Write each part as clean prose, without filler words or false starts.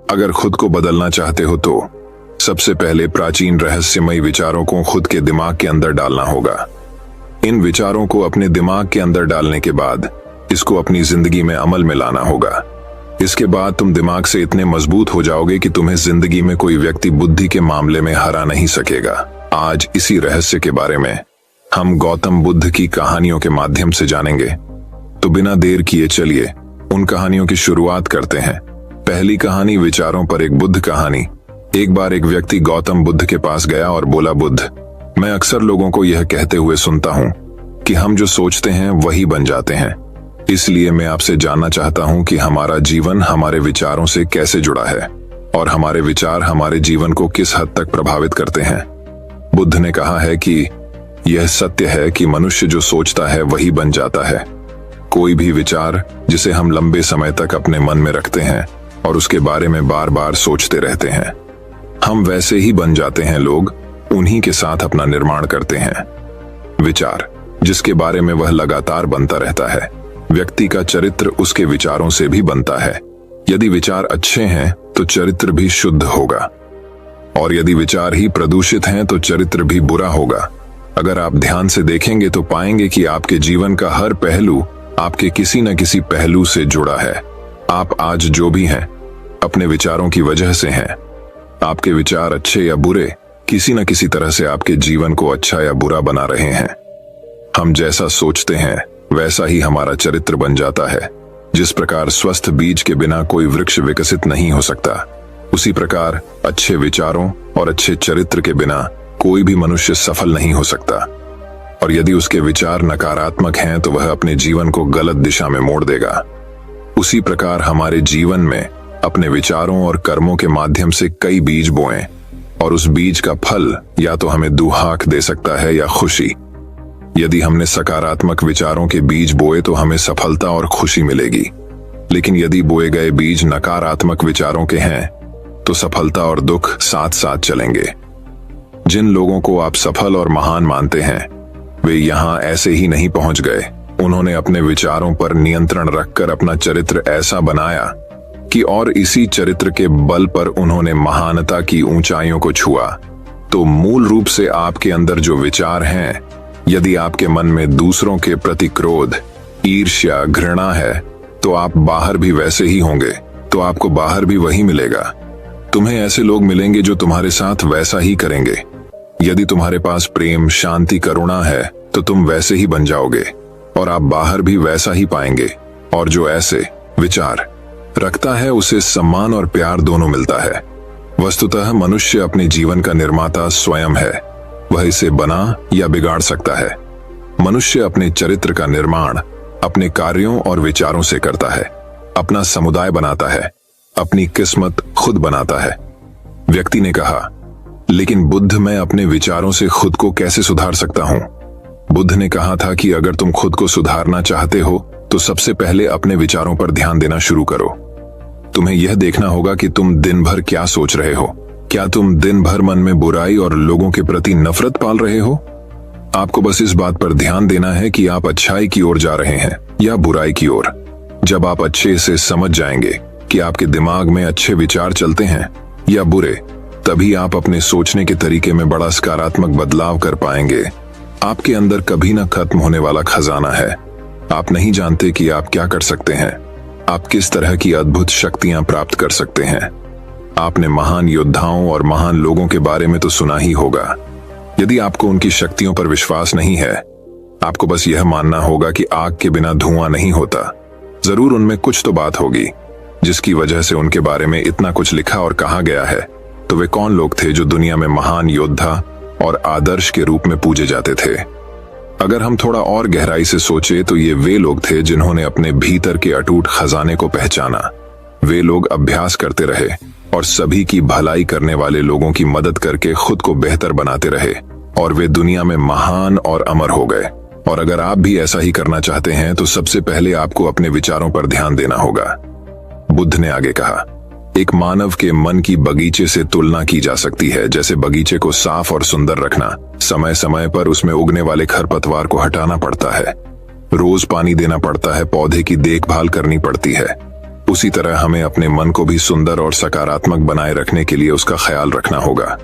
अगर खुद को बदलना चाहते हो तो सबसे पहले प्राचीन रहस्यमयी विचारों को खुद के दिमाग के अंदर डालना होगा। इन विचारों को अपने दिमाग के अंदर डालने के बाद इसको अपनी जिंदगी में अमल में लाना होगा। इसके बाद तुम दिमाग से इतने मजबूत हो जाओगे कि तुम्हें जिंदगी में कोई व्यक्ति बुद्धि के मामले में हरा नहीं सकेगा। आज इसी रहस्य के बारे में हम गौतम बुद्ध की कहानियों के माध्यम से जानेंगे। तो बिना देर किए चलिए उन कहानियों की शुरुआत करते हैं। पहली कहानी, विचारों पर एक बुद्ध कहानी। एक बार एक व्यक्ति गौतम बुद्ध के पास गया और बोला, बुद्ध, मैं अक्सर लोगों को यह कहते हुए सुनता हूं कि हम जो सोचते हैं वही बन जाते हैं। इसलिए मैं आपसे जानना चाहता हूं कि हमारा जीवन हमारे विचारों से कैसे जुड़ा है और हमारे विचार हमारे जीवन को किस हद तक प्रभावित करते हैं। बुद्ध ने कहा है कि यह सत्य है कि मनुष्य जो सोचता है वही बन जाता है। कोई भी विचार जिसे हम लंबे समय तक अपने मन में रखते हैं और उसके बारे में बार बार सोचते रहते हैं, हम वैसे ही बन जाते हैं। लोग उन्हीं के साथ अपना निर्माण करते हैं। विचार जिसके बारे में वह लगातार बनता रहता है। व्यक्ति का चरित्र उसके विचारों से भी बनता है। यदि विचार अच्छे हैं तो चरित्र भी शुद्ध होगा, और यदि विचार ही प्रदूषित हैं तो चरित्र भी बुरा होगा। अगर आप ध्यान से देखेंगे तो पाएंगे कि आपके जीवन का हर पहलू आपके किसी न किसी पहलू से जुड़ा है। आप आज जो भी हैं अपने विचारों की वजह से हैं। आपके विचार अच्छे या बुरे किसी न किसी तरह से आपके जीवन को अच्छा या बुरा बना रहे हैं। हम जैसा सोचते हैं वैसा ही हमारा चरित्र बन जाता है। जिस प्रकार स्वस्थ बीज के बिना कोई वृक्ष विकसित नहीं हो सकता, उसी प्रकार अच्छे विचारों और अच्छे चरित्र के बिना कोई भी मनुष्य सफल नहीं हो सकता। और यदि उसके विचार नकारात्मक हैं तो वह अपने जीवन को गलत दिशा में मोड़ देगा। उसी प्रकार हमारे जीवन में अपने विचारों और कर्मों के माध्यम से कई बीज बोएं, और उस बीज का फल या तो हमें दुहाक दे सकता है या खुशी। यदि हमने सकारात्मक विचारों के बीज बोए तो हमें सफलता और खुशी मिलेगी, लेकिन यदि बोए गए बीज नकारात्मक विचारों के हैं तो सफलता और दुख साथ साथ चलेंगे। जिन लोगों को आप सफल और महान मानते हैं वे यहां ऐसे ही नहीं पहुंच गए। उन्होंने अपने विचारों पर नियंत्रण रखकर अपना चरित्र ऐसा बनाया कि और इसी चरित्र के बल पर उन्होंने महानता की ऊंचाइयों को छुआ। तो मूल रूप से आपके अंदर जो विचार हैं, यदि आपके मन में दूसरों के प्रति क्रोध, ईर्ष्या, घृणा है तो आप बाहर भी वैसे ही होंगे, तो आपको बाहर भी वही मिलेगा। तुम्हें ऐसे लोग मिलेंगे जो तुम्हारे साथ वैसा ही करेंगे। यदि तुम्हारे पास प्रेम, शांति, करुणा है तो तुम वैसे ही बन जाओगे और आप बाहर भी वैसा ही पाएंगे। और जो ऐसे विचार रखता है उसे सम्मान और प्यार दोनों मिलता है। वस्तुतः मनुष्य अपने जीवन का निर्माता स्वयं है। वह इसे बना या बिगाड़ सकता है। मनुष्य अपने चरित्र का निर्माण अपने कार्यों और विचारों से करता है। अपना समुदाय बनाता है, अपनी किस्मत खुद बनाता है। व्यक्ति ने कहा, लेकिन बुद्ध, मैं अपने विचारों से खुद को कैसे सुधार सकता हूं? बुद्ध ने कहा था कि अगर तुम खुद को सुधारना चाहते हो तो सबसे पहले अपने विचारों पर ध्यान देना शुरू करो। तुम्हें यह देखना होगा कि तुम दिन भर क्या सोच रहे हो। क्या तुम दिन भर मन में बुराई और लोगों के प्रति नफरत पाल रहे हो? आपको बस इस बात पर ध्यान देना है कि आप अच्छाई की ओर जा रहे हैं या बुराई की ओर। जब आप अच्छे से समझ जाएंगे कि आपके दिमाग में अच्छे विचार चलते हैं या बुरे, तभी आप अपने सोचने के तरीके में बड़ा सकारात्मक बदलाव कर पाएंगे। आपके अंदर कभी न खत्म होने वाला खजाना है। आप नहीं जानते कि आप क्या कर सकते हैं, आप किस तरह की अद्भुत शक्तियां प्राप्त कर सकते हैं। आपने महान योद्धाओं और महान लोगों के बारे में तो सुना ही होगा। यदि आपको उनकी शक्तियों पर विश्वास नहीं है, आपको बस यह मानना होगा कि आग के बिना धुआं नहीं होता। जरूर उनमें कुछ तो बात होगी जिसकी वजह से उनके बारे में इतना कुछ लिखा और कहा गया है। तो वे कौन लोग थे जो दुनिया में महान योद्धा और आदर्श के रूप में पूजे जाते थे? अगर हम थोड़ा और गहराई से सोचे तो ये वे लोग थे जिन्होंने अपने भीतर के अटूट खजाने को पहचाना। वे लोग अभ्यास करते रहे और सभी की भलाई करने वाले लोगों की मदद करके खुद को बेहतर बनाते रहे, और वे दुनिया में महान और अमर हो गए। और अगर आप भी ऐसा ही करना चाहते हैं तो सबसे पहले आपको अपने विचारों पर ध्यान देना होगा। बुद्ध ने आगे कहा, एक मानव के मन की बगीचे से तुलना की जा सकती है। जैसे बगीचे को साफ और सुंदर रखना, समय समय पर उसमें उगने वाले खरपतवार को हटाना पड़ता है, रोज पानी देना पड़ता है, पौधे की देखभाल करनी पड़ती है। उसी तरह हमें अपने मन को भी सुंदर और सकारात्मक बनाए रखने के लिए उसका ख्याल रखना होगा।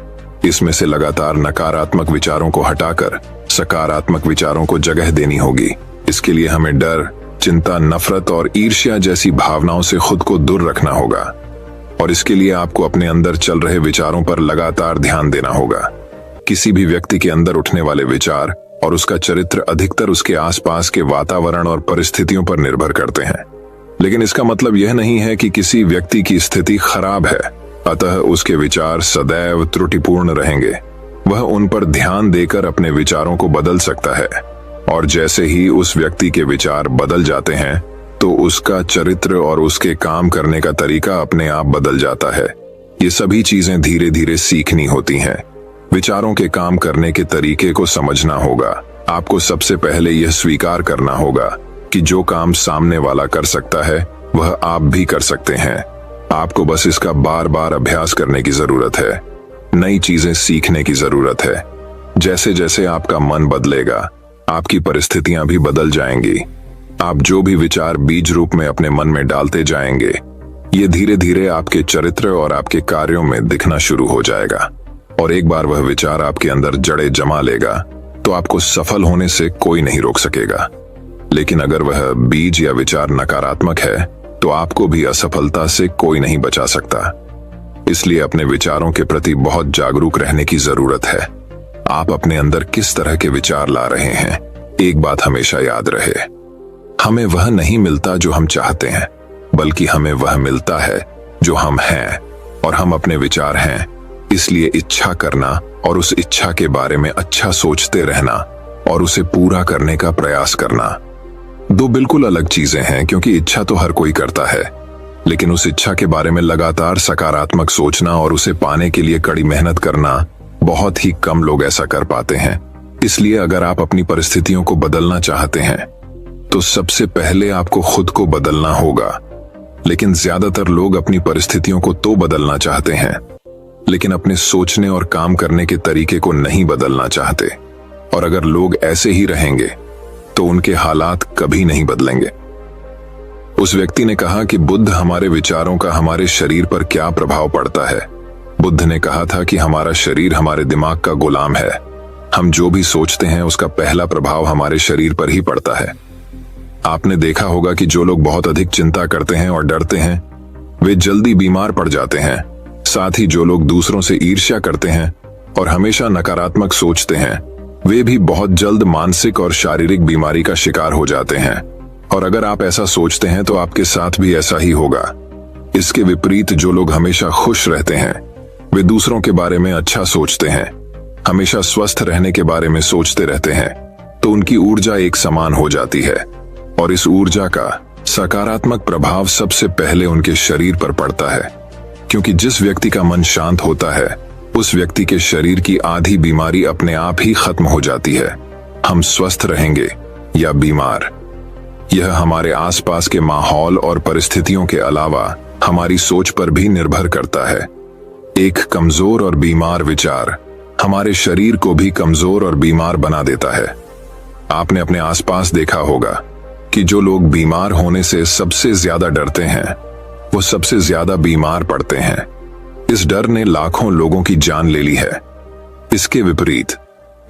इसमें से लगातार नकारात्मक विचारों को हटाकर सकारात्मक विचारों को जगह देनी होगी। इसके लिए हमें डर, चिंता, नफरत और ईर्ष्या जैसी भावनाओं से खुद को दूर रखना होगा। और इसके लिए आपको अपने अंदर चल रहे विचारों पर लगातार ध्यान देना होगा। किसी भी व्यक्ति के अंदर उठने वाले विचार और उसका चरित्र अधिकतर उसके आसपास के वातावरण और परिस्थितियों पर निर्भर करते हैं। लेकिन इसका मतलब यह नहीं है कि किसी व्यक्ति की स्थिति खराब है, अतः उसके विचार सदैव त्रुटिपूर्ण रहेंगे। वह उन पर ध्यान देकर अपने विचारों को बदल सकता है, और जैसे ही उस व्यक्ति के विचार बदल जाते हैं तो उसका चरित्र और उसके काम करने का तरीका अपने आप बदल जाता है। ये सभी चीजें धीरे धीरे सीखनी होती हैं। विचारों के काम करने के तरीके को समझना होगा। आपको सबसे पहले यह स्वीकार करना होगा कि जो काम सामने वाला कर सकता है वह आप भी कर सकते हैं। आपको बस इसका बार बार अभ्यास करने की जरूरत है। नई चीजें सीखने की जरूरत है। जैसे जैसे आपका मन बदलेगा, आपकी परिस्थितियां भी बदल जाएंगी। आप जो भी विचार बीज रूप में अपने मन में डालते जाएंगे, ये धीरे धीरे आपके चरित्र और आपके कार्यों में दिखना शुरू हो जाएगा। और एक बार वह विचार आपके अंदर जड़ें जमा लेगा तो आपको सफल होने से कोई नहीं रोक सकेगा। लेकिन अगर वह बीज या विचार नकारात्मक है तो आपको भी असफलता से कोई नहीं बचा सकता। इसलिए अपने विचारों के प्रति बहुत जागरूक रहने की जरूरत है। आप अपने अंदर किस तरह के विचार ला रहे हैं, एक बात हमेशा याद रहे, हमें वह नहीं मिलता जो हम चाहते हैं, बल्कि हमें वह मिलता है जो हम हैं, और हम अपने विचार हैं। इसलिए इच्छा करना और उस इच्छा के बारे में अच्छा सोचते रहना और उसे पूरा करने का प्रयास करना दो बिल्कुल अलग चीजें हैं, क्योंकि इच्छा तो हर कोई करता है, लेकिन उस इच्छा के बारे में लगातार सकारात्मक सोचना और उसे पाने के लिए कड़ी मेहनत करना बहुत ही कम लोग ऐसा कर पाते हैं। इसलिए अगर आप अपनी परिस्थितियों को बदलना चाहते हैं तो सबसे पहले आपको खुद को बदलना होगा। लेकिन ज्यादातर लोग अपनी परिस्थितियों को तो बदलना चाहते हैं, लेकिन अपने सोचने और काम करने के तरीके को नहीं बदलना चाहते। और अगर लोग ऐसे ही रहेंगे तो उनके हालात कभी नहीं बदलेंगे। उस व्यक्ति ने कहा कि बुद्ध, हमारे विचारों का हमारे शरीर पर क्या प्रभाव पड़ता है। बुद्ध ने कहा था कि हमारा शरीर हमारे दिमाग का गुलाम है। हम जो भी सोचते हैं उसका पहला प्रभाव हमारे शरीर पर ही पड़ता है। आपने देखा होगा कि जो लोग बहुत अधिक चिंता करते हैं और डरते हैं वे जल्दी बीमार पड़ जाते हैं। साथ ही जो लोग दूसरों से ईर्ष्या करते हैं और हमेशा नकारात्मक सोचते हैं वे भी बहुत जल्द मानसिक और शारीरिक बीमारी का शिकार हो जाते हैं। और अगर आप ऐसा सोचते हैं तो आपके साथ भी ऐसा ही होगा। इसके विपरीत जो लोग हमेशा खुश रहते हैं वे दूसरों के बारे में अच्छा सोचते हैं, हमेशा स्वस्थ रहने के बारे में सोचते रहते हैं, तो उनकी ऊर्जा एक समान हो जाती है और इस ऊर्जा का सकारात्मक प्रभाव सबसे पहले उनके शरीर पर पड़ता है। क्योंकि जिस व्यक्ति का मन शांत होता है उस व्यक्ति के शरीर की आधी बीमारी अपने आप ही खत्म हो जाती है। हम स्वस्थ रहेंगे या बीमार, यह हमारे आसपास के माहौल और परिस्थितियों के अलावा हमारी सोच पर भी निर्भर करता है। एक कमजोर और बीमार विचार हमारे शरीर को भी कमजोर और बीमार बना देता है। आपने अपने आसपास देखा होगा कि जो लोग बीमार होने से सबसे ज्यादा डरते हैं वो सबसे ज्यादा बीमार पड़ते हैं। इस डर ने लाखों लोगों की जान ले ली है। इसके विपरीत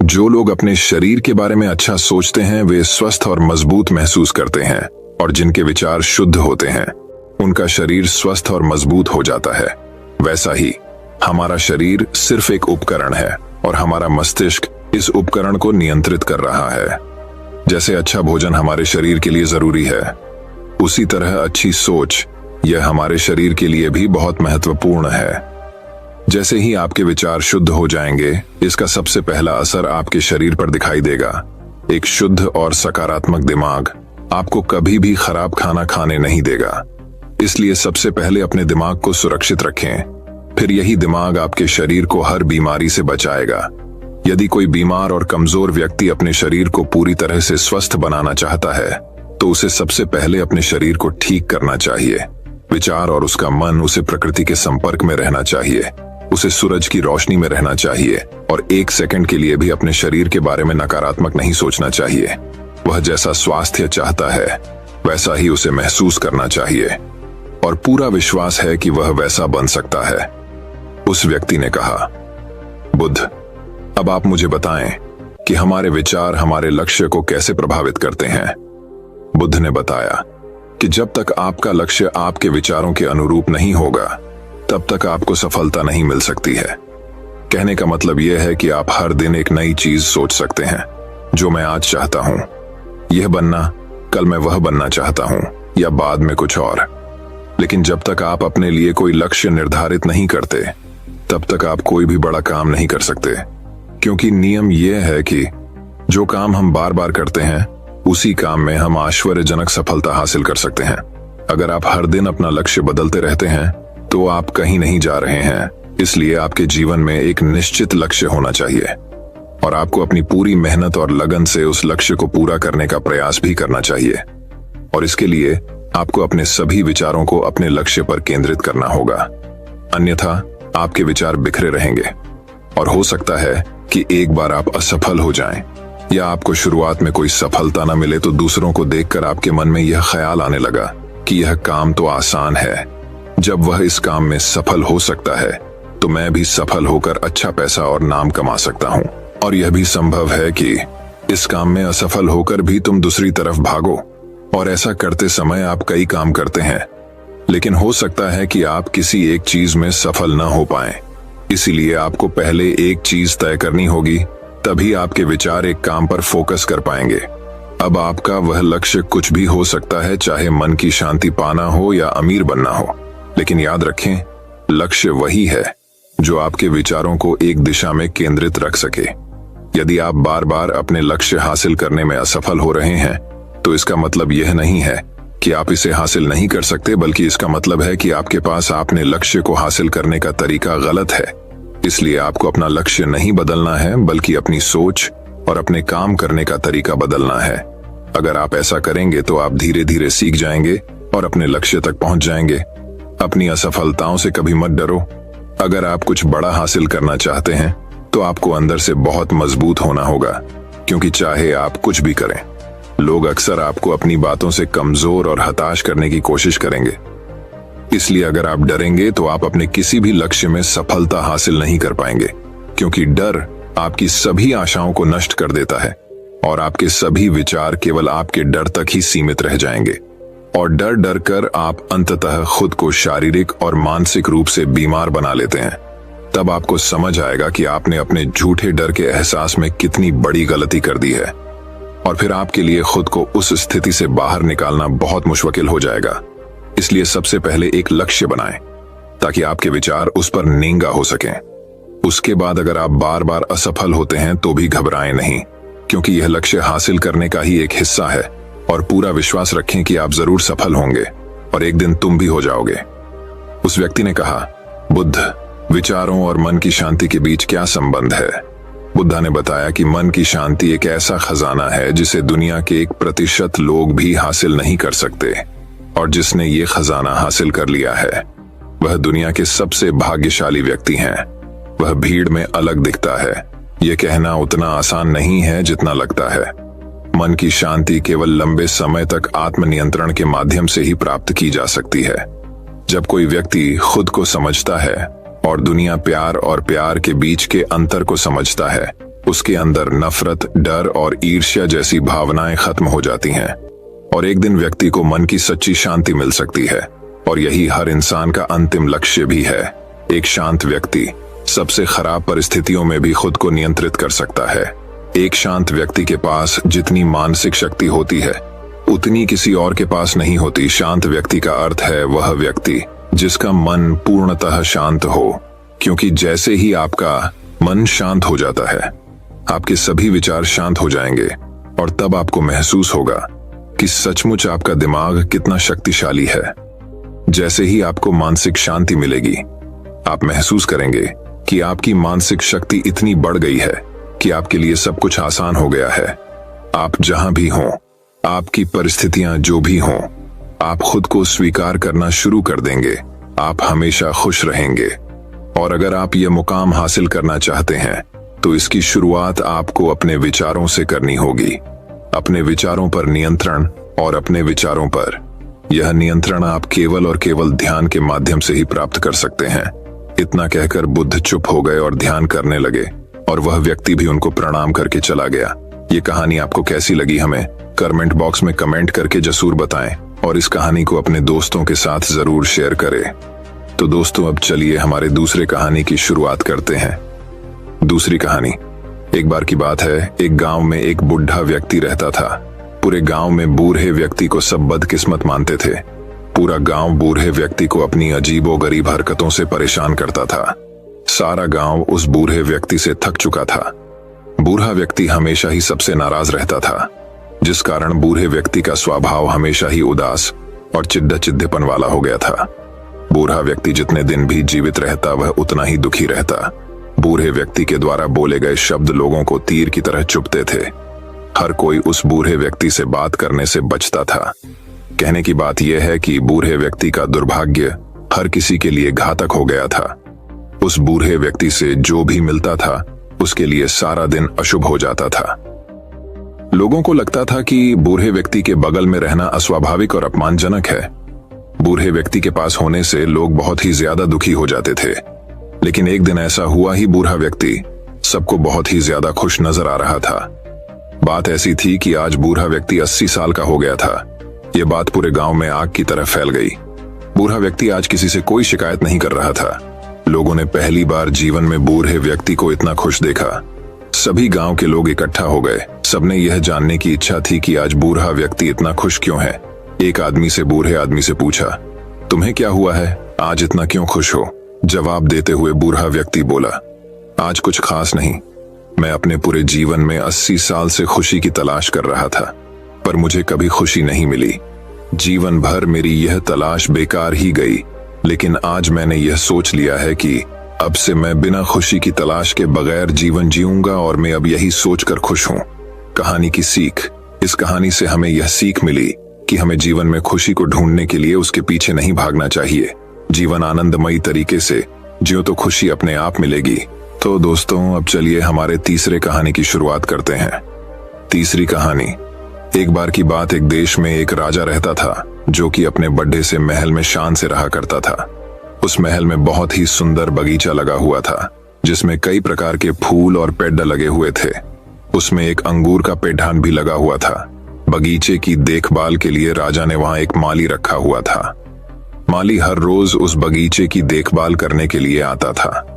जो लोग अपने शरीर के बारे में अच्छा सोचते हैं वे स्वस्थ और मजबूत महसूस करते हैं, और जिनके विचार शुद्ध होते हैं उनका शरीर स्वस्थ और मजबूत हो जाता है। वैसा ही हमारा शरीर सिर्फ एक उपकरण है और हमारा मस्तिष्क इस उपकरण को नियंत्रित कर रहा है। जैसे अच्छा भोजन हमारे शरीर के लिए जरूरी है, उसी तरह अच्छी सोच यह हमारे शरीर के लिए भी बहुत महत्वपूर्ण है। जैसे ही आपके विचार शुद्ध हो जाएंगे, इसका सबसे पहला असर आपके शरीर पर दिखाई देगा। एक शुद्ध और सकारात्मक दिमाग आपको कभी भी खराब खाना खाने नहीं देगा। इसलिए सबसे पहले अपने दिमाग को सुरक्षित रखें, फिर यही दिमाग आपके शरीर को हर बीमारी से बचाएगा। यदि कोई बीमार और कमजोर व्यक्ति अपने शरीर को पूरी तरह से स्वस्थ बनाना चाहता है तो उसे सबसे पहले अपने शरीर को ठीक करना चाहिए। विचार और उसका मन उसे प्रकृति के संपर्क में रहना चाहिए, उसे सूरज की रोशनी में रहना चाहिए और एक सेकंड के लिए भी अपने शरीर के बारे में नकारात्मक नहीं सोचना चाहिए। वह जैसा स्वास्थ्य चाहता है वैसा ही उसे महसूस करना चाहिए। और पूरा विश्वास है कि वह वैसा बन सकता है। उस व्यक्ति ने कहा, बुद्ध, अब आप मुझे बताएं कि हमारे विचार हमारे लक्ष्य को कैसे प्रभावित करते हैं। बुद्ध ने बताया कि जब तक आपका लक्ष्य आपके विचारों के अनुरूप नहीं होगा, तब तक आपको सफलता नहीं मिल सकती है। कहने का मतलब यह है कि आप हर दिन एक नई चीज सोच सकते हैं, जो मैं आज चाहता हूं, यह बनना, कल मैं वह बनना चाहता हूं, या बाद में कुछ और। लेकिन जब तक आप अपने लिए कोई लक्ष्य निर्धारित नहीं करते, तब तक आप कोई भी बड़ा काम नहीं कर सकते, क्योंकि नियम यह है कि जो काम हम बार बार करते हैं, उसी काम में हम आश्चर्यजनक सफलता हासिल कर सकते हैं। अगर आप हर दिन अपना लक्ष्य बदलते रहते हैं, तो आप कहीं नहीं जा रहे हैं। इसलिए आपके जीवन में एक निश्चित लक्ष्य होना चाहिए और आपको अपनी पूरी मेहनत और लगन से उस लक्ष्य को पूरा करने का प्रयास भी करना चाहिए। और इसके लिए आपको अपने सभी विचारों को अपने लक्ष्य पर केंद्रित करना होगा, अन्यथा आपके विचार बिखरे रहेंगे और हो सकता है कि एक बार आप असफल हो जाएं, या आपको शुरुआत में कोई सफलता न मिले तो दूसरों को देखकर आपके मन में यह ख्याल आने लगा कि यह काम तो आसान है। जब वह इस काम में सफल हो सकता है, तो मैं भी सफल होकर अच्छा पैसा और नाम कमा सकता हूँ। और यह भी संभव है कि इस काम में असफल होकर भी तुम दूसरी तरफ भागो, और ऐसा करते समय आप कई काम करते हैं, लेकिन हो सकता है कि आप किसी एक चीज में सफल न हो पाएं। इसीलिए आपको पहले एक चीज तय करनी होगी, तभी आपके विचार एक काम पर फोकस कर पाएंगे। अब आपका वह लक्ष्य कुछ भी हो सकता है, चाहे मन की शांति पाना हो या अमीर बनना हो, लेकिन याद रखें, लक्ष्य वही है जो आपके विचारों को एक दिशा में केंद्रित रख सके। यदि आप बार बार अपने लक्ष्य हासिल करने में असफल हो रहे हैं, तो इसका मतलब यह नहीं है कि आप इसे हासिल नहीं कर सकते, बल्कि इसका मतलब है कि आपके पास अपने लक्ष्य को हासिल करने का तरीका गलत है। इसलिए आपको अपना लक्ष्य नहीं बदलना है, बल्कि अपनी सोच और अपने काम करने का तरीका बदलना है। अगर आप ऐसा करेंगे तो आप धीरे धीरे सीख जाएंगे और अपने लक्ष्य तक पहुंच जाएंगे। अपनी असफलताओं से कभी मत डरो। अगर आप कुछ बड़ा हासिल करना चाहते हैं, तो आपको अंदर से बहुत मजबूत होना होगा, क्योंकि चाहे आप कुछ भी करें, लोग अक्सर आपको अपनी बातों से कमजोर और हताश करने की कोशिश करेंगे। इसलिए अगर आप डरेंगे तो आप अपने किसी भी लक्ष्य में सफलता हासिल नहीं कर पाएंगे, क्योंकि डर आपकी सभी आशाओं को नष्ट कर देता है और आपके सभी विचार केवल आपके डर तक ही सीमित रह जाएंगे। और डर डर कर आप अंततः खुद को शारीरिक और मानसिक रूप से बीमार बना लेते हैं। तब आपको समझ आएगा कि आपने अपने झूठे डर के एहसास में कितनी बड़ी गलती कर दी है, और फिर आपके लिए खुद को उस स्थिति से बाहर निकालना बहुत मुश्किल हो जाएगा। इसलिए सबसे पहले एक लक्ष्य बनाएं, ताकि आपके विचार उस पर नेंगा हो सकें। उसके बाद अगर आप बार बार असफल होते हैं, तो भी घबराएं नहीं, क्योंकि यह लक्ष्य हासिल करने का ही एक हिस्सा है। और पूरा विश्वास रखें कि आप जरूर सफल होंगे और एक दिन तुम भी हो जाओगे। उस व्यक्ति ने कहा, बुद्ध, विचारों और मन की शांति के बीच क्या संबंध है? बुद्धा ने बताया कि मन की शांति एक ऐसा खजाना है जिसे दुनिया के 1% लोग भी हासिल नहीं कर सकते, और जिसने ये खजाना हासिल कर लिया है, वह दुनिया के सबसे भाग्यशाली व्यक्ति हैं। वह भीड़ में अलग दिखता है। यह कहना उतना आसान नहीं है जितना लगता है। मन की शांति केवल लंबे समय तक आत्मनियंत्रण के माध्यम से ही प्राप्त की जा सकती है। जब कोई व्यक्ति खुद को समझता है और दुनिया प्यार और प्यार के बीच के अंतर को समझता है, उसके अंदर नफरत, डर और ईर्ष्या जैसी भावनाएं खत्म हो जाती हैं, और एक दिन व्यक्ति को मन की सच्ची शांति मिल सकती है। और यही हर इंसान का अंतिम लक्ष्य भी है। एक शांत व्यक्ति सबसे खराब परिस्थितियों में भी खुद को नियंत्रित कर सकता है। एक शांत व्यक्ति के पास जितनी मानसिक शक्ति होती है, उतनी किसी और के पास नहीं होती। शांत व्यक्ति का अर्थ है वह व्यक्ति जिसका मन पूर्णतः शांत हो, क्योंकि जैसे ही आपका मन शांत हो जाता है, आपके सभी विचार शांत हो जाएंगे, और तब आपको महसूस होगा कि सचमुच आपका दिमाग कितना शक्तिशाली है। जैसे ही आपको मानसिक शांति मिलेगी, आप महसूस करेंगे कि आपकी मानसिक शक्ति इतनी बढ़ गई है कि आपके लिए सब कुछ आसान हो गया है। आप जहां भी हों, आपकी परिस्थितियां जो भी हों, आप खुद को स्वीकार करना शुरू कर देंगे। आप हमेशा खुश रहेंगे। और अगर आप ये मुकाम हासिल करना चाहते हैं, तो इसकी शुरुआत आपको अपने विचारों से करनी होगी। अपने विचारों पर नियंत्रण और अपने विचारों पर यह नियंत्रण आप केवल और केवल ध्यान के माध्यम से ही प्राप्त कर सकते हैं। इतना कहकर बुद्ध चुप हो गए और ध्यान करने लगे, और वह व्यक्ति भी उनको प्रणाम करके चला गया। ये कहानी आपको कैसी लगी हमें कमेंट बॉक्स में कमेंट करके जरूर बताएं, और इस कहानी को अपने दोस्तों के साथ जरूर शेयर करें। तो दोस्तों, अब चलिए हमारे दूसरे कहानी की शुरुआत करते हैं। दूसरी कहानी। एक बार की बात है, एक गांव में एक बुढ़ा व्यक्ति रहता था। पूरे गांव में बूढ़े व्यक्ति को सब बदकिस्मत मानते थे। पूरा गांव बूढ़े व्यक्ति को अपनी अजीबोगरीब हरकतों से परेशान करता था। सारा गांव उस बूढ़े व्यक्ति से थक चुका था। बूढ़ा व्यक्ति हमेशा ही सबसे नाराज रहता था, जिस कारण बूढ़े व्यक्ति का स्वभाव हमेशा ही उदास और चिढ़-चिढ़ेपन वाला हो गया था। बूढ़ा व्यक्ति जितने दिन भी जीवित रहता, वह उतना ही दुखी रहता। बूढ़े व्यक्ति के द्वारा बोले गए शब्द लोगों को तीर की तरह चुभते थे। हर कोई उस बूढ़े व्यक्ति से बात करने से बचता था। कहने की बात यह है कि बूढ़े व्यक्ति का दुर्भाग्य हर किसी के लिए घातक हो गया था। उस बूढ़े व्यक्ति से जो भी मिलता था, उसके लिए सारा दिन अशुभ हो जाता था। लोगों को लगता था कि बूढ़े व्यक्ति के बगल में रहना अस्वाभाविक और अपमानजनक है। बूढ़े व्यक्ति के पास होने से लोग बहुत ही ज्यादा दुखी हो जाते थे। लेकिन एक दिन ऐसा हुआ ही बूढ़ा व्यक्ति सबको बहुत ही ज्यादा खुश नजर आ रहा था। बात ऐसी थी कि आज बूढ़ा व्यक्ति 80 साल का हो गया था। यह बात पूरे गांव में आग की तरह फैल गई। बूढ़ा व्यक्ति आज किसी से कोई शिकायत नहीं कर रहा था। लोगों ने पहली बार जीवन में बूढ़े व्यक्ति को इतना खुश देखा। सभी गांव के लोग इकट्ठा हो गए। सबने यह जानने की इच्छा थी कि आज बूढ़ा व्यक्ति इतना खुश क्यों है। एक आदमी से बूढ़े आदमी से पूछा, तुम्हें क्या हुआ है, आज इतना क्यों खुश हो? जवाब देते हुए बूढ़ा व्यक्ति बोला, आज कुछ खास नहीं। मैं अपने पूरे जीवन में 80 साल से खुशी की तलाश कर रहा था, पर मुझे कभी खुशी नहीं मिली। जीवन भर मेरी यह तलाश बेकार ही गई। लेकिन आज मैंने यह सोच लिया है कि अब से मैं बिना खुशी की तलाश के बगैर जीवन जीऊंगा, और मैं अब यही सोचकर खुश हूं। कहानी की सीख। इस कहानी से हमें यह सीख मिली कि हमें जीवन में खुशी को ढूंढने के लिए उसके पीछे नहीं भागना चाहिए। जीवन आनंदमयी तरीके से जियो तो खुशी अपने आप मिलेगी। तो दोस्तों, अब चलिए हमारे तीसरे कहानी की शुरुआत करते हैं। तीसरी कहानी। एक बार की बात, एक देश में एक राजा रहता था, जो कि अपने बड़े से महल में शान से रहा करता था। उस महल में बहुत ही सुंदर बगीचा लगा हुआ था, जिसमें कई प्रकार के फूल और पेड़ लगे हुए थे। उसमें एक अंगूर का पेड़ भी लगा हुआ था। बगीचे की देखभाल के लिए राजा ने वहां एक माली रखा हुआ था। माली हर रोज उस बगीचे की देखभाल करने के लिए आता था।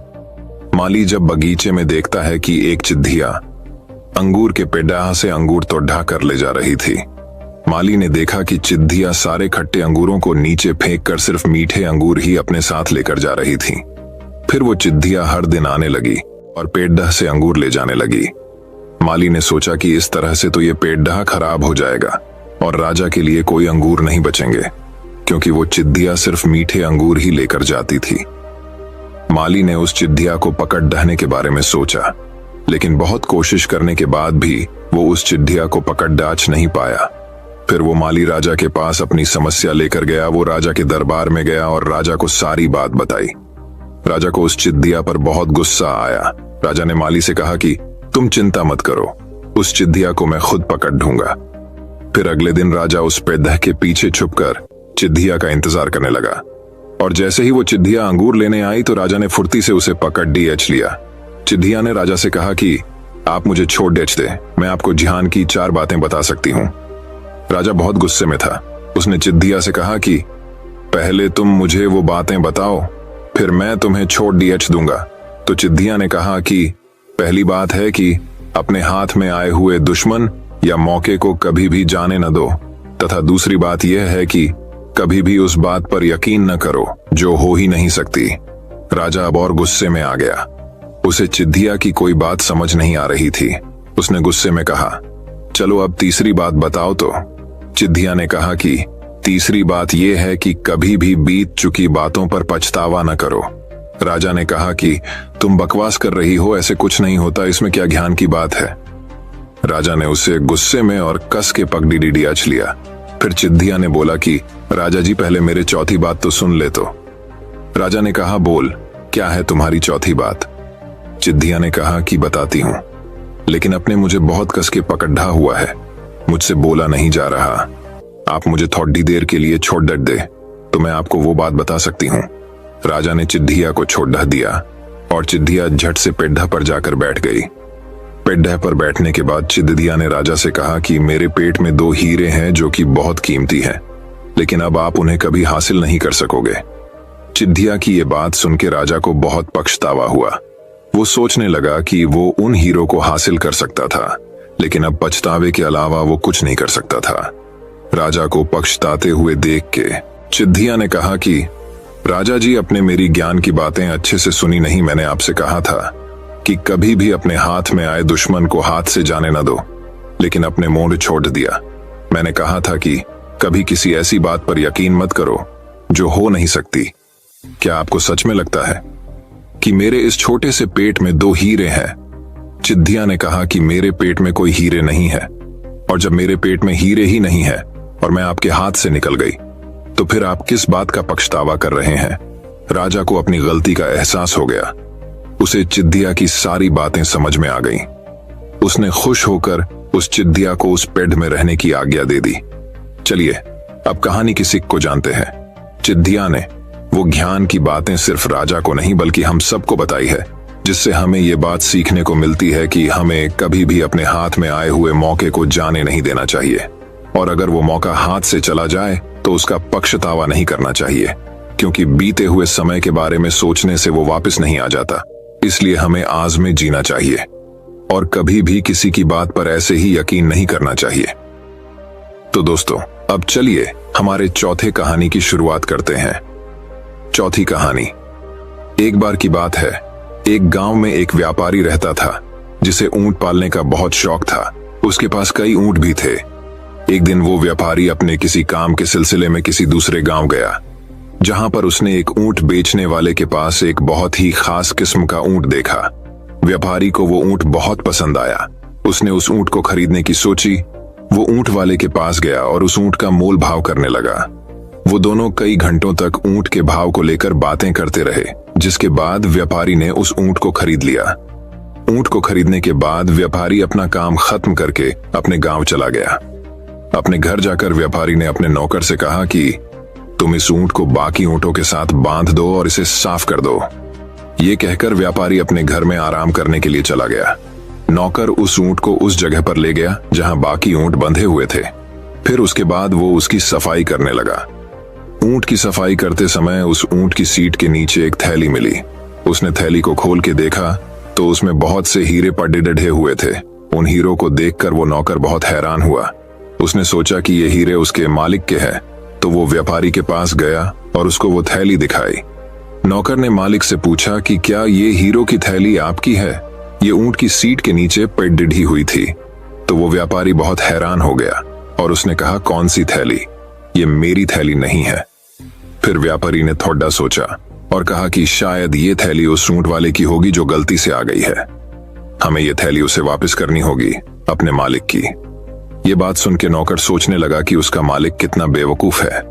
माली जब बगीचे में देखता है कि एक चिद्धिया अंगूर के पेड़ से अंगूर तो ढा कर ले जा रही थी। माली ने देखा कि चिद्धिया सारे खट्टे अंगूरों को नीचे फेंककर सिर्फ मीठे अंगूर ही अपने साथ लेकर जा रही थी। फिर वो चिद्धिया हर दिन आने लगी और पेड़ से अंगूर ले जाने लगी। माली ने सोचा कि इस तरह से तो ये पेड़ खराब हो जाएगा और राजा के लिए कोई अंगूर नहीं बचेंगे, क्योंकि वो चिद्धिया सिर्फ मीठे अंगूर ही लेकर जाती थी। माली ने उस चिद्धिया को पकड़ ढहने के बारे में सोचा, लेकिन बहुत कोशिश करने के बाद भी वो उस चिद्धिया को पकड़ डाच नहीं पाया। फिर वो माली राजा के पास अपनी समस्या लेकर गया। वो राजा के दरबार में गया और राजा को सारी बात बताई। राजा को उस चिद्धिया पर बहुत गुस्सा आया। राजा ने माली से कहा कि तुम चिंता मत करो, उस चिद्धिया को मैं खुद पकड़ ढूंगा। फिर अगले दिन राजा उस पेड़ के पीछे छुपकर चिद्धिया का इंतजार करने लगा, और जैसे ही वो चिद्धिया अंगूर लेने आई तो राजा ने फुर्ती से उसे पकड़ डीएच लिया। चिद्धिया ने राजा से कहा कि आप मुझे छोड़ डेच दे, मैं आपको ध्यान की 4 बातें बता सकती हूँ। राजा बहुत गुस्से में था। उसने चिद्धिया से कहा कि पहले तुम मुझे वो बातें बताओ, फिर मैं तुम्हें छोड़ डीएच दूंगा। तो चिद्धिया ने कहा कि पहली बात है कि अपने हाथ में आए हुए दुश्मन या मौके को कभी भी जाने न दो, तथा दूसरी बात यह है कि कभी भी उस बात पर यकीन न करो जो हो ही नहीं सकती। राजा अब और गुस्से में आ गया। उसे चिद्धिया की कोई बात समझ नहीं आ रही थी। उसने गुस्से में कहा, चलो अब तीसरी बात बताओ। तो चिद्धिया ने कहा कि तीसरी बात यह है कि कभी भी बीत चुकी बातों पर पछतावा न करो। राजा ने कहा कि तुम बकवास कर रही हो, ऐसे कुछ नहीं होता, इसमें क्या ज्ञान की बात है। राजा ने उसे गुस्से में और कस के पगड़ी डीएच लिया। फिर चिद्धिया ने बोला कि राजा जी, पहले मेरे चौथी बात तो सुन ले। तो राजा ने कहा, बोल, क्या है तुम्हारी चौथी बात? चिद्धिया ने कहा कि बताती हूं, लेकिन अपने मुझे बहुत कस के पकड़ा हुआ है, मुझसे बोला नहीं जा रहा। आप मुझे थोड़ी देर के लिए छोड़ दे तो मैं आपको वो बात बता सकती हूँ। राजा ने चिद्धिया को छोड़ दिया और चिद्धिया झट से पेड्ढा पर जाकर बैठ गई। पेड्ढा पर बैठने के बाद चिद्धिया ने राजा से कहा कि मेरे पेट में 2 हीरे हैं जो कि बहुत कीमती हैं, लेकिन अब आप उन्हें कभी हासिल नहीं कर सकोगे। चिद्धिया की ये बात सुन के राजा को बहुत पछतावा हुआ। वो सोचने लगा कि वो उन हीरों को हासिल कर सकता था, लेकिन अब पछतावे के अलावा वो कुछ नहीं कर सकता था। राजा को पछताते हुए देख के चिद्धिया ने कहा कि राजा जी, अपने मेरी ज्ञान की बातें अच्छे से सुनी नहीं। मैंने आपसे कहा था कि कभी भी अपने हाथ में आए दुश्मन को हाथ से जाने न दो, लेकिन अपने मोड़ छोड़ दिया। मैंने कहा था कि कभी किसी ऐसी बात पर यकीन मत करो जो हो नहीं सकती। क्या आपको सच में लगता है कि मेरे इस छोटे से पेट में 2 हीरे हैं? चिद्धिया ने कहा कि मेरे पेट में कोई हीरे नहीं है, और जब मेरे पेट में हीरे ही नहीं है और मैं आपके हाथ से निकल गई, तो फिर आप किस बात का पछतावा कर रहे हैं? राजा को अपनी गलती का एहसास हो गया। उसे चिद्धिया की सारी बातें समझ में आ गईं। उसने खुश होकर उस चिद्धिया को उस पेड़ में रहने की आज्ञा दे दी। चलिए अब कहानी की सीख को जानते हैं। चिद्धिया ने वो ज्ञान की बातें सिर्फ राजा को नहीं बल्कि हम सबको बताई है, जिससे हमें ये बात सीखने को मिलती है कि हमें कभी भी अपने हाथ में आए हुए मौके को जाने नहीं देना चाहिए, और अगर वो मौका हाथ से चला जाए तो उसका पछतावा नहीं करना चाहिए, क्योंकि बीते हुए समय के बारे में सोचने से वो वापस नहीं आ जाता। इसलिए हमें आज में जीना चाहिए और कभी भी किसी की बात पर ऐसे ही यकीन नहीं करना चाहिए। तो दोस्तों, अब चलिए हमारे चौथे कहानी की शुरुआत करते हैं। चौथी कहानी। एक बार की बात है, एक गांव में एक व्यापारी रहता था जिसे ऊंट पालने का बहुत शौक था। उसके पास कई ऊंट भी थे। एक दिन वो व्यापारी अपने किसी काम के सिलसिले में किसी दूसरे गांव गया, जहां पर उसने एक ऊंट बेचने वाले के पास एक बहुत ही खास किस्म का ऊंट देखा। व्यापारी को वो ऊंट बहुत पसंद आया। उसने उस ऊंट को खरीदने की सोची। वो ऊंट वाले के पास गया और उस ऊंट का मोल भाव करने लगा। वो दोनों कई घंटों तक ऊंट के भाव को लेकर बातें करते रहे, जिसके बाद व्यापारी ने उस ऊंट को खरीद लिया। ऊंट को खरीदने के बाद व्यापारी अपना काम खत्म करके अपने गांव चला गया। अपने घर जाकर व्यापारी ने अपने नौकर से कहा कि तुम इस ऊंट को बाकी ऊंटों के साथ बांध दो और इसे साफ कर दो। ये कहकर व्यापारी अपने घर में आराम करने के लिए चला गया। नौकर उस ऊंट को उस जगह पर ले गया जहां बाकी ऊंट बंधे हुए थे। फिर उसके बाद वो उसकी सफाई करने लगा। ऊंट की सफाई करते समय उस ऊंट की सीट के नीचे एक थैली मिली। उसने थैली को खोल के देखा तो उसमें बहुत से हीरे पड़े डढ़े हुए थे। उन हीरों को देखकर वो नौकर बहुत हैरान हुआ। उसने सोचा कि ये हीरे उसके मालिक के हैं, तो वो व्यापारी के पास गया और उसको वो थैली दिखाई। नौकर ने मालिक से पूछा कि क्या ये हीरो की थैली आपकी है? ये ऊंट की सीट के नीचे पड़ी हुई थी। तो वो व्यापारी बहुत हैरान हो गया और उसने कहा, कौन सी थैली? ये मेरी थैली नहीं है। फिर व्यापारी ने थोड़ा सोचा और कहा कि शायद ये थैली उस ऊंट वाले की होगी जो गलती से आ गई है। हमें ये थैली उसे वापस करनी होगी, अपने मालिक की। ये बात सुन के नौकर सोचने लगा कि उसका मालिक कितना बेवकूफ है,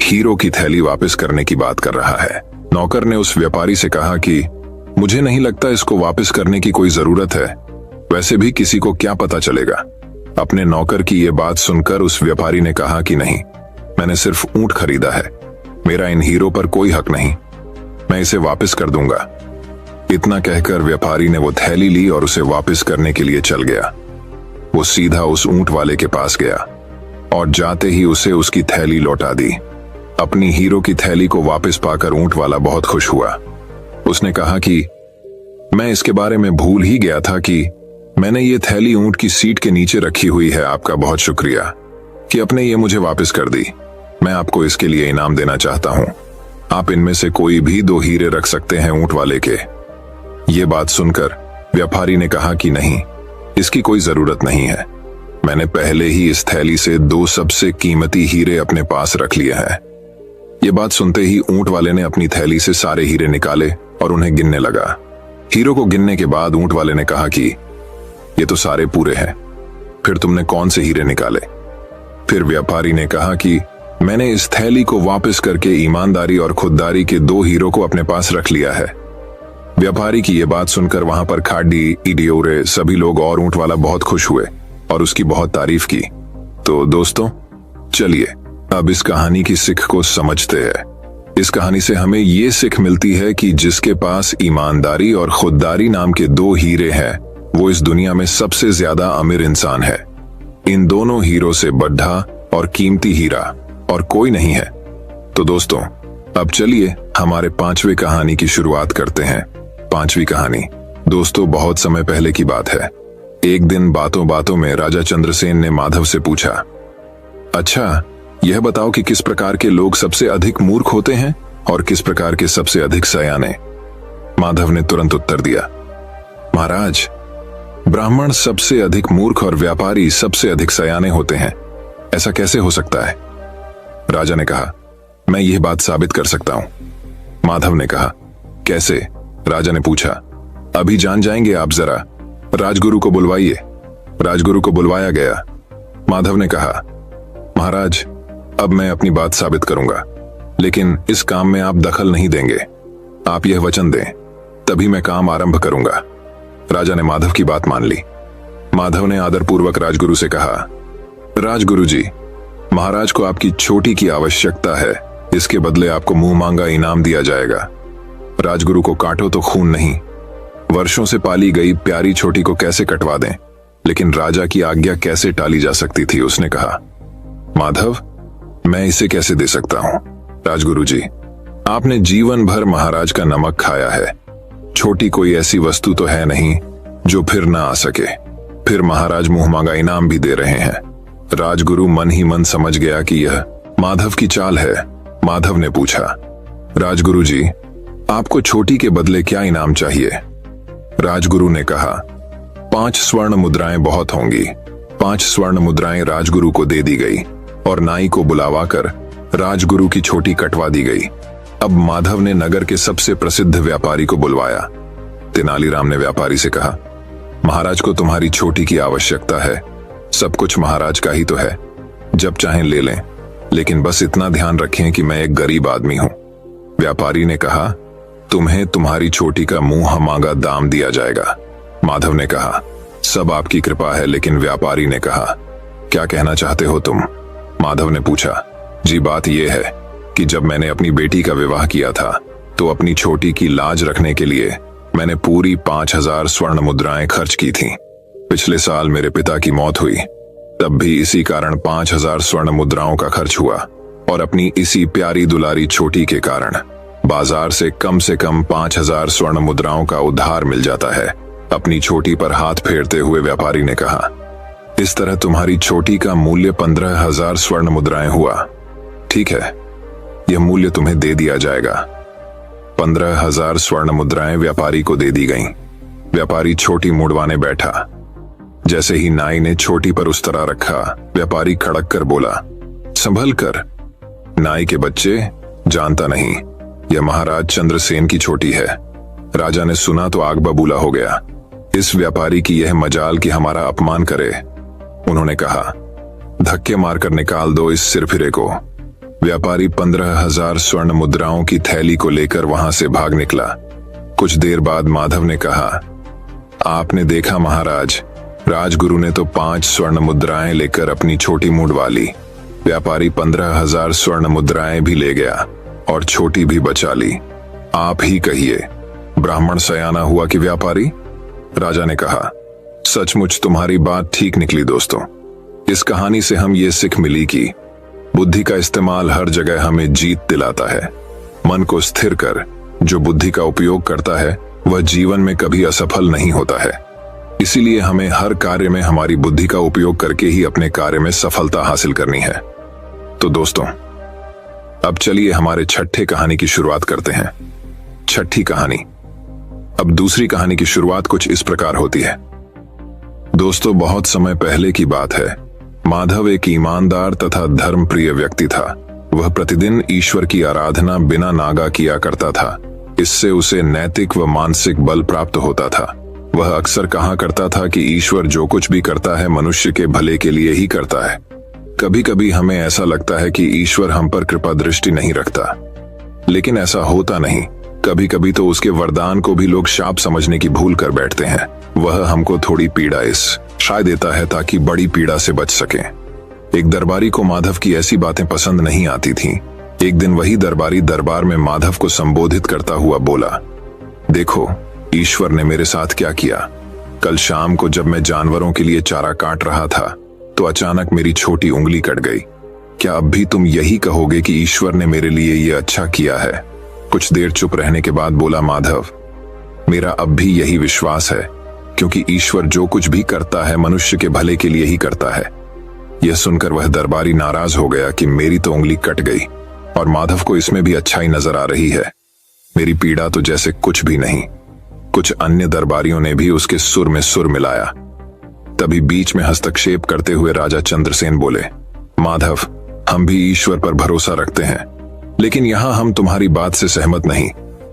हीरो की थैली वापस करने की बात कर रहा है। नौकर ने उस व्यापारी से कहा कि मुझे नहीं लगता इसको वापस करने की कोई जरूरत है, वैसे भी किसी को क्या पता चलेगा। अपने नौकर की ये बात सुनकर उस व्यापारी ने कहा कि नहीं, मैंने सिर्फ ऊंट खरीदा है, मेरा इन हीरो पर कोई हक नहीं, मैं इसे वापस कर दूंगा। इतना कहकर व्यापारी ने वो थैली ली और उसे वापस करने के लिए चल गया। वो सीधा उस ऊंट वाले के पास गया और जाते ही उसे उसकी थैली लौटा दी। अपनी हीरो की थैली को वापस पाकर ऊंट वाला बहुत खुश हुआ। उसने कहा कि मैं इसके बारे में भूल ही गया था कि मैंने ये थैली ऊंट की सीट के नीचे रखी हुई है। आपका बहुत शुक्रिया कि आपने ये मुझे वापस कर दी। मैं आपको इसके लिए इनाम देना चाहता हूं। आप इनमें से कोई भी 2 हीरे रख सकते हैं ऊंट वाले के। ये बात सुनकर व्यापारी ने कहा कि नहीं, इसकी कोई जरूरत नहीं है। मैंने पहले ही इस थैली से 2 सबसे कीमती हीरे अपने पास रख लिए हैं। ये बात सुनते ही ऊंट वाले ने अपनी थैली से सारे हीरे निकाले और उन्हें गिनने लगा। हीरो को गिनने के बाद ऊंट वाले ने कहा कि ये तो सारे पूरे हैं, फिर तुमने कौन से हीरे निकाले? फिर व्यापारी ने कहा कि मैंने इस थैली को वापस करके ईमानदारी और खुददारी के 2 हीरो को अपने पास रख लिया है। व्यापारी की ये बात सुनकर वहां पर खाडी, इडियोरे सभी लोग और ऊंट वाला बहुत खुश हुए और उसकी बहुत तारीफ की। तो दोस्तों, चलिए अब इस कहानी की सीख को समझते हैं। इस कहानी से हमें ये सीख मिलती है कि जिसके पास ईमानदारी और खुददारी नाम के दो हीरे हैं, वो इस दुनिया में सबसे ज्यादा अमीर इंसान है। इन दोनों हीरो से बढ़ा और कीमती हीरा और कोई नहीं है। तो दोस्तों, अब चलिए हमारे 5वीं कहानी की शुरुआत करते हैं। 5वीं कहानी दोस्तों बहुत समय पहले की बात है। एक दिन बातों बातों में राजा चंद्रसेन ने माधव से पूछा, अच्छा यह बताओ कि किस प्रकार के लोग सबसे अधिक मूर्ख होते हैं और किस प्रकार के सबसे अधिक सयाने। माधव ने तुरंत उत्तर दिया, महाराज, ब्राह्मण सबसे अधिक मूर्ख और व्यापारी सबसे अधिक सयाने होते हैं। ऐसा कैसे हो सकता है? राजा ने कहा, मैं यह बात साबित कर सकता हूं। माधव ने कहा, कैसे? राजा ने पूछा। अभी जान जाएंगे आप, जरा राजगुरु को बुलवाइए। राजगुरु को बुलवाया गया। माधव ने कहा, महाराज, अब मैं अपनी बात साबित करूंगा, लेकिन इस काम में आप दखल नहीं देंगे। आप यह वचन दें, तभी मैं काम आरंभ करूंगा। राजा ने माधव की बात मान ली। माधव ने आदरपूर्वक राजगुरु से कहा, राजगुरु जी, महाराज को आपकी छोटी की आवश्यकता है, इसके बदले आपको मुंह मांगा इनाम दिया जाएगा। राजगुरु को काटो तो खून नहीं। वर्षों से पाली गई प्यारी छोटी को कैसे कटवा दें, लेकिन राजा की आज्ञा कैसे टाली जा सकती थी? उसने कहा, माधव, मैं इसे कैसे दे सकता हूं? राजगुरु जी, आपने जीवन भर महाराज का नमक खाया है। छोटी कोई ऐसी वस्तु तो है नहीं जो फिर ना आ सके। फिर महाराज मुंह मांगा इनाम भी दे रहे हैं। राजगुरु मन ही मन समझ गया कि यह माधव की चाल है। माधव ने पूछा, राजगुरु जी, आपको छोटी के बदले क्या इनाम चाहिए? राजगुरु ने कहा, 5 स्वर्ण मुद्राएं बहुत होंगी। 5 स्वर्ण मुद्राएं राजगुरु को दे दी गई और नाई को बुलावाकर राजगुरु की छोटी कटवा दी गई। अब माधव ने नगर के सबसे प्रसिद्ध व्यापारी को बुलवाया। तेनालीराम ने व्यापारी से कहा, महाराज को तुम्हारी छोटी की आवश्यकता है। सब कुछ महाराज का ही तो है, जब चाहें ले लें, लेकिन बस इतना ध्यान रखें कि मैं एक गरीब आदमी हूं। व्यापारी ने कहा, तुम्हें तुम्हारी छोटी का मुंह मांगा दाम दिया जाएगा। माधव ने कहा, सब आपकी कृपा है। लेकिन व्यापारी ने कहा, क्या कहना चाहते हो तुम? माधव ने पूछा, जी बात यह है कि जब मैंने अपनी बेटी का विवाह किया था तो अपनी छोटी की लाज रखने के लिए मैंने पूरी 5000 स्वर्ण मुद्राएं खर्च की थी। पिछले साल मेरे पिता की मौत हुई, तब भी इसी कारण 5000 स्वर्ण मुद्राओं का खर्च हुआ, और अपनी इसी प्यारी दुलारी छोटी के कारण बाजार से कम 5000 स्वर्ण मुद्राओं का उधार मिल जाता है। अपनी छोटी पर हाथ फेरते हुए व्यापारी ने कहा, इस तरह तुम्हारी छोटी का मूल्य 15000 स्वर्ण मुद्राएं हुआ। ठीक है, यह मूल्य तुम्हें दे दिया जाएगा। 15000 स्वर्ण मुद्राएं व्यापारी को दे दी गईं। व्यापारी छोटी मुड़वाने बैठा। जैसे ही नाई ने छोटी पर उस्तरा रखा, व्यापारी खड़क कर बोला, संभल कर। नाई के बच्चे, जानता नहीं, यह महाराज चंद्रसेन की छोटी है। राजा ने सुना तो आग बबूला हो गया। इस व्यापारी की यह मजाल कि हमारा अपमान करे। उन्होंने कहा, धक्के मारकर निकाल दो इस सिरफिरे को। व्यापारी 15000 स्वर्ण मुद्राओं की थैली को लेकर वहां से भाग निकला। कुछ देर बाद माधव ने कहा, आपने देखा महाराज, राजगुरु ने तो 5 स्वर्ण मुद्राएं लेकर अपनी छोटी मुड़वा ली। व्यापारी 15000 स्वर्ण मुद्राएं भी ले गया और छोटी भी बचा ली। आप ही कहिए, ब्राह्मण सयाना हुआ कि व्यापारी? राजा ने कहा, सचमुच तुम्हारी बात ठीक निकली दोस्तों। इस कहानी से हम ये सीख मिली कि बुद्धि का इस्तेमाल हर जगह हमें जीत दिलाता है। मन को स्थिर कर जो बुद्धि का उपयोग करता है वह जीवन में कभी असफल नहीं होता है। इसीलिए हमें हर कार्य में हमारी बुद्धि का उपयोग करके ही अपने कार्य में सफलता हासिल करनी है। तो दोस्तों, अब चलिए हमारे 6ठे कहानी की शुरुआत करते हैं। 6ठी कहानी। अब दूसरी कहानी की शुरुआत कुछ इस प्रकार होती है। दोस्तों, बहुत समय पहले की बात है। माधव एक ईमानदार तथा धर्मप्रिय व्यक्ति था। वह प्रतिदिन ईश्वर की आराधना बिना नागा किया करता था। इससे उसे नैतिक व मानसिक बल प्राप्त होता था। वह अक्सर कहा करता था कि ईश्वर जो कुछ भी करता है मनुष्य के भले के लिए ही करता है। कभी कभी हमें ऐसा लगता है कि ईश्वर हम पर कृपा दृष्टि नहीं रखता, लेकिन ऐसा होता नहीं। कभी कभी तो उसके वरदान को भी लोग शाप समझने की भूल कर बैठते हैं। वह हमको थोड़ी पीड़ा इस शायद देता है ताकि बड़ी पीड़ा से बच सके। एक दरबारी को माधव की ऐसी बातें पसंद नहीं आती थीं। एक दिन वही दरबारी दरबार में माधव को संबोधित करता हुआ बोला, देखो ईश्वर ने मेरे साथ क्या किया। कल शाम को जब मैं जानवरों के लिए चारा काट रहा था तो अचानक मेरी छोटी उंगली कट गई। क्या अब भी तुम यही कहोगे कि ईश्वर ने मेरे लिए ये अच्छा किया है? कुछ देर चुप रहने के बाद बोला माधव, मेरा अब भी यही विश्वास है, क्योंकि ईश्वर जो कुछ भी करता है मनुष्य के भले के लिए ही करता है। यह सुनकर वह दरबारी नाराज हो गया कि मेरी तो उंगली कट गई और माधव को इसमें भी अच्छाई नजर आ रही है। मेरी पीड़ा तो जैसे कुछ भी नहीं। कुछ अन्य दरबारियों ने भी उसके सुर में सुर मिलाया। तभी बीच में हस्तक्षेप करते हुए राजा चंद्रसेन बोले, माधव, हम भी ईश्वर पर भरोसा रखते हैं, लेकिन यहां हम तुम्हारी बात से सहमत नहीं।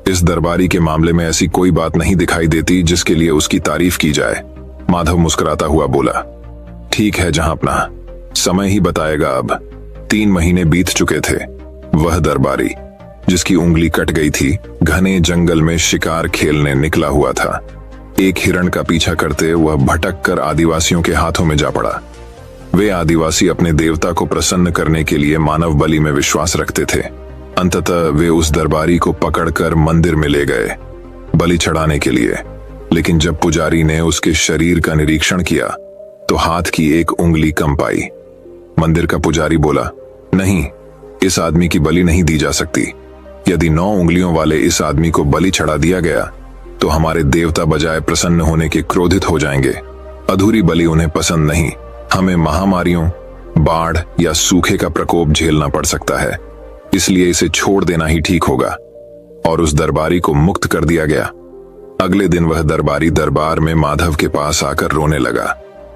इस दरबारी के मामले में ऐसी कोई बात नहीं दिखाई देती जिसके लिए उसकी तारीफ की जाए। माधव मुस्कुराता हुआ बोला, ठीक है जहांपना, समय ही बताएगा। अब 3 महीने बीत चुके थे। वह दरबारी जिसकी उंगली कट गई थी घने जंगल में शिकार खेलने निकला हुआ था। एक हिरण का पीछा करते वह भटक कर आदिवासियों के हाथों में जा पड़ा। वे आदिवासी अपने देवता को प्रसन्न करने के लिए मानव बलि में विश्वास रखते थे। अंततः वे उस दरबारी को पकड़कर मंदिर में ले गए बलि चढ़ाने के लिए। लेकिन जब पुजारी ने उसके शरीर का निरीक्षण किया तो हाथ की एक उंगली कम पाई। मंदिर का पुजारी बोला, नहीं, इस आदमी की बलि नहीं दी जा सकती। यदि 9 उंगलियों वाले इस आदमी को बलि चढ़ा दिया गया तो हमारे देवता बजाय प्रसन्न होने के क्रोधित हो जाएंगे। अधूरी बलि उन्हें पसंद नहीं। हमें महामारियों, बाढ़ या सूखे का प्रकोप झेलना पड़ सकता है, इसलिए इसे छोड़ देना ही ठीक होगा। और उस दरबारी को मुक्त कर दिया गया। अगले दिन वह दरबारी दरबार में माधव के पास आकर रोने लगा।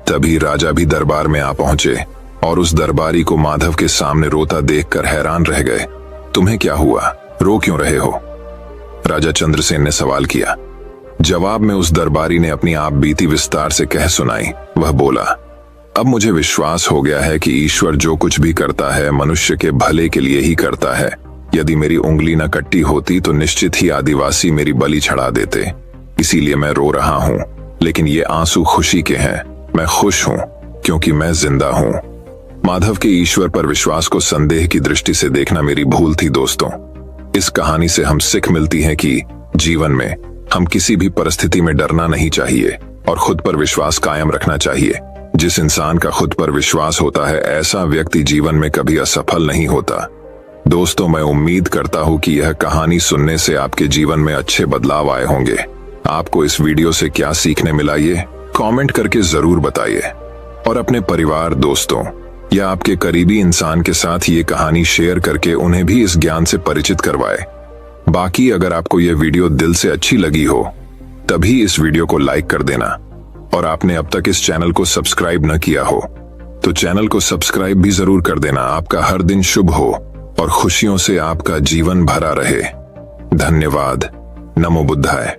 तभी राजा भी दरबार में आ पहुंचे और उस दरबारी को माधव के सामने रोता देखकर हैरान रह गए। तुम्हें क्या हुआ, रो क्यों रहे हो? राजा चंद्रसेन ने सवाल किया। जवाब में उस दरबारी ने अपनी आप बीती विस्तार से कह सुनाई। वह बोला, अब मुझे विश्वास हो गया है कि ईश्वर जो कुछ भी करता है मनुष्य के भले के लिए ही करता है। यदि मेरी उंगली न कट्टी होती तो निश्चित ही आदिवासी मेरी बलि चढ़ा देते। इसीलिए मैं रो रहा हूँ, लेकिन ये आंसू खुशी के हैं। मैं खुश हूँ क्योंकि मैं जिंदा हूँ। माधव के ईश्वर पर विश्वास को संदेह की दृष्टि से देखना मेरी भूल थी। दोस्तों, इस कहानी से हम सीख मिलती है कि जीवन में हम किसी भी परिस्थिति में डरना नहीं चाहिए और खुद पर विश्वास कायम रखना चाहिए। जिस इंसान का खुद पर विश्वास होता है ऐसा व्यक्ति जीवन में कभी असफल नहीं होता। दोस्तों, मैं उम्मीद करता हूं कि यह कहानी सुनने से आपके जीवन में अच्छे बदलाव आए होंगे। आपको इस वीडियो से क्या सीखने मिला ये कमेंट करके जरूर बताइए और अपने परिवार, दोस्तों या आपके करीबी इंसान के साथ ये कहानी शेयर करके उन्हें भी इस ज्ञान से परिचित करवाए। बाकी अगर आपको यह वीडियो दिल से अच्छी लगी हो तभी इस वीडियो को लाइक कर देना और आपने अब तक इस चैनल को सब्सक्राइब न किया हो तो चैनल को सब्सक्राइब भी जरूर कर देना। आपका हर दिन शुभ हो और खुशियों से आपका जीवन भरा रहे। धन्यवाद। नमो बुद्धाय।